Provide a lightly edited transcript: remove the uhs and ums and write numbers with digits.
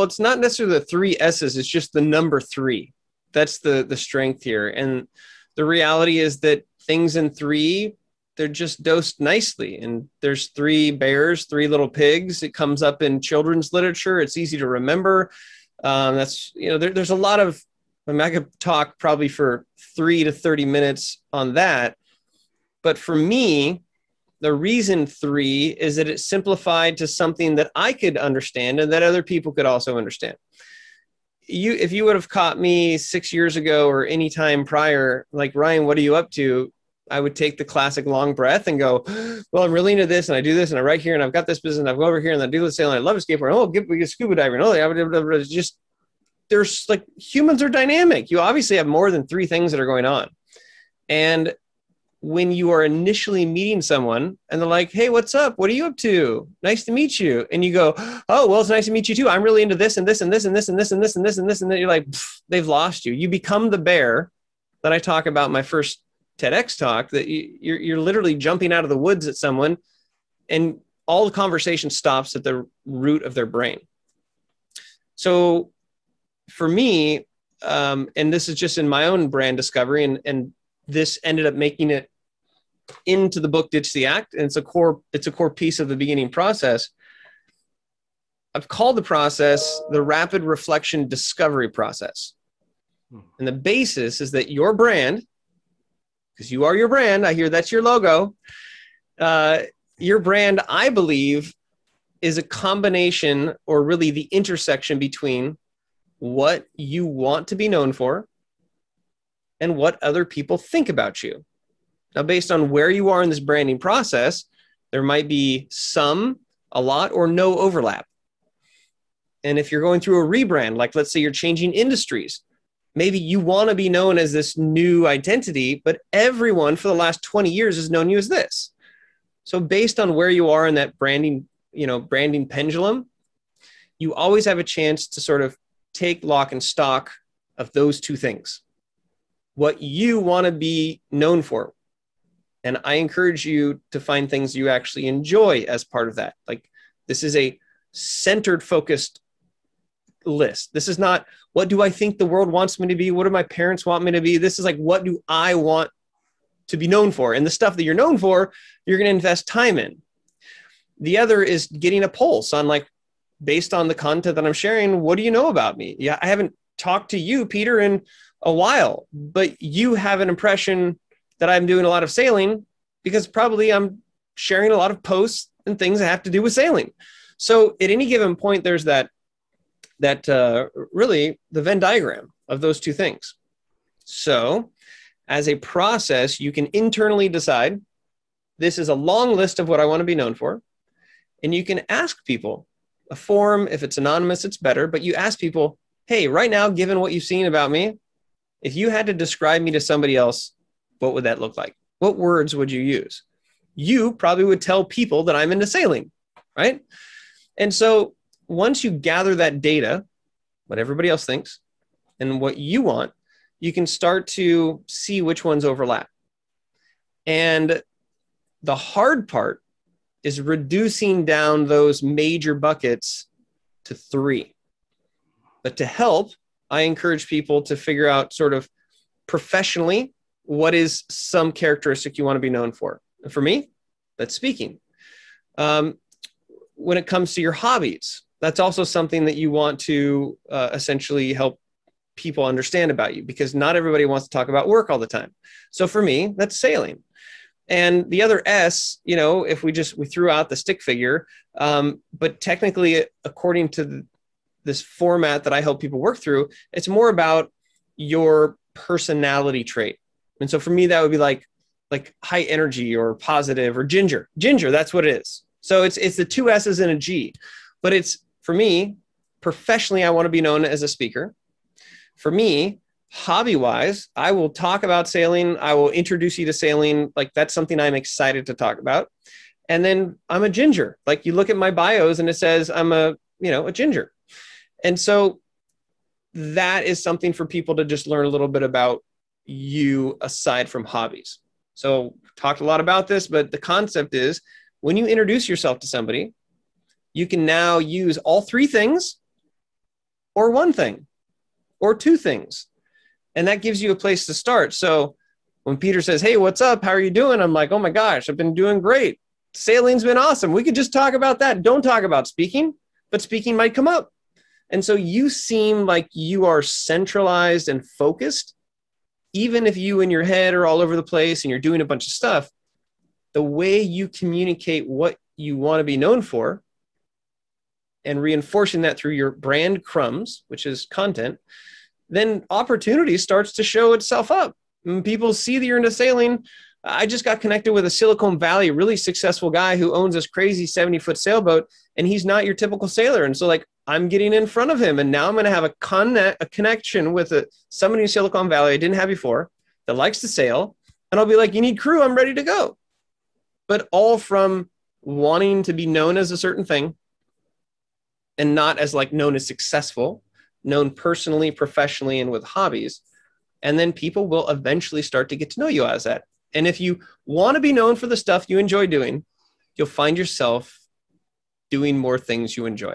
well, it's not necessarily the three S's. It's just the number three. That's the strength here. And the reality is that things in three, they're just dosed nicely. And there's three bears, three little pigs. It comes up in children's literature. It's easy to remember. That's, there's a lot of, I could talk probably for 3 to 30 minutes on that. But for me, the reason three is that it's simplified to something that I could understand and that other people could also understand. If you would have caught me 6 years ago or any time prior, like, Ryan, what are you up to? I would take the classic long breath and go, well, I'm really into this and I do this and I write here and I've got this business and I go over here and I do this sailing. I love skateboarding. We get scuba diving. Just, there's like, humans are dynamic. You obviously have more than three things that are going on. And when you are initially meeting someone and they're like, hey, what's up? What are you up to? Nice to meet you. And you go, oh, well, it's nice to meet you too. I'm really into this and this and this and this and this and this and this and this. And then you're like, they've lost you. You become the bear that I talk about in my first TEDx talk, that you're literally jumping out of the woods at someone and all the conversation stops at the root of their brain. So for me, and this is just in my own brand discovery, and this ended up making it into the book Ditch the Act, and it's a core piece of the beginning process. I've called the process the rapid reflection discovery process. And the basis is that your brand, because you are your brand, I hear that's your logo, your brand, I believe, is a combination, or really the intersection between what you want to be known for and what other people think about you. Now, based on where you are in this branding process, there might be some, a lot, or no overlap. And if you're going through a rebrand, like let's say you're changing industries, maybe you want to be known as this new identity, but everyone for the last 20 years has known you as this. So based on where you are in that branding pendulum, you always have a chance to sort of take lock and stock of those two things. What you want to be known for. And I encourage you to find things you actually enjoy as part of that. Like, this is a centered, focused list. This is not, what do I think the world wants me to be? What do my parents want me to be? This is like, what do I want to be known for? And the stuff that you're known for, you're going to invest time in. The other is getting a pulse on, like, based on the content that I'm sharing, what do you know about me? Yeah, I haven't talked to you, Peter, in a while, but you have an impression that I'm doing a lot of sailing because probably I'm sharing a lot of posts and things that have to do with sailing. So at any given point, there's that really the Venn diagram of those two things. So as a process, you can internally decide, this is a long list of what I want to be known for. And you can ask people, a form, if it's anonymous, it's better, but you ask people, hey, right now, given what you've seen about me, if you had to describe me to somebody else, what would that look like? What words would you use? You probably would tell people that I'm into sailing, right? And so once you gather that data, what everybody else thinks and what you want, you can start to see which ones overlap. And the hard part is reducing down those major buckets to 3. But to help, I encourage people to figure out sort of professionally, what is some characteristic you want to be known for? And for me, that's speaking. When it comes to your hobbies, that's also something that you want to essentially help people understand about you, because not everybody wants to talk about work all the time. So for me, that's sailing. And the other S, if we threw out the stick figure, but technically, according to this format that I help people work through, it's more about your personality trait. And so for me, that would be like high energy or positive or ginger. Ginger, that's what it is. So it's the 2 S's and a G. But it's, for me, professionally, I want to be known as a speaker. For me, hobby-wise, I will talk about sailing. I will introduce you to sailing. Like, that's something I'm excited to talk about. And then I'm a ginger. Like, you look at my bios and it says I'm a ginger. And so that is something for people to just learn a little bit about you aside from hobbies. So talked a lot about this, but the concept is, when you introduce yourself to somebody, you can now use all 3 things or one thing or two things. And that gives you a place to start. So when Peter says, hey, what's up? How are you doing? I'm like, oh my gosh, I've been doing great. Sailing's been awesome. We could just talk about that. Don't talk about speaking, but speaking might come up. And so you seem like you are centralized and focused, even if you in your head are all over the place and you're doing a bunch of stuff. The way you communicate what you want to be known for and reinforcing that through your brand crumbs, which is content, then opportunity starts to show itself up. When people see that you're into sailing. I just got connected with a Silicon Valley, really successful guy who owns this crazy 70-foot sailboat, and he's not your typical sailor. And so like, I'm getting in front of him, and now I'm going to have a connection with somebody in Silicon Valley I didn't have before that likes to sail. And I'll be like, you need crew, I'm ready to go. But all from wanting to be known as a certain thing and not as like known as successful, known personally, professionally, and with hobbies. And then people will eventually start to get to know you as that. And if you want to be known for the stuff you enjoy doing, you'll find yourself doing more things you enjoy.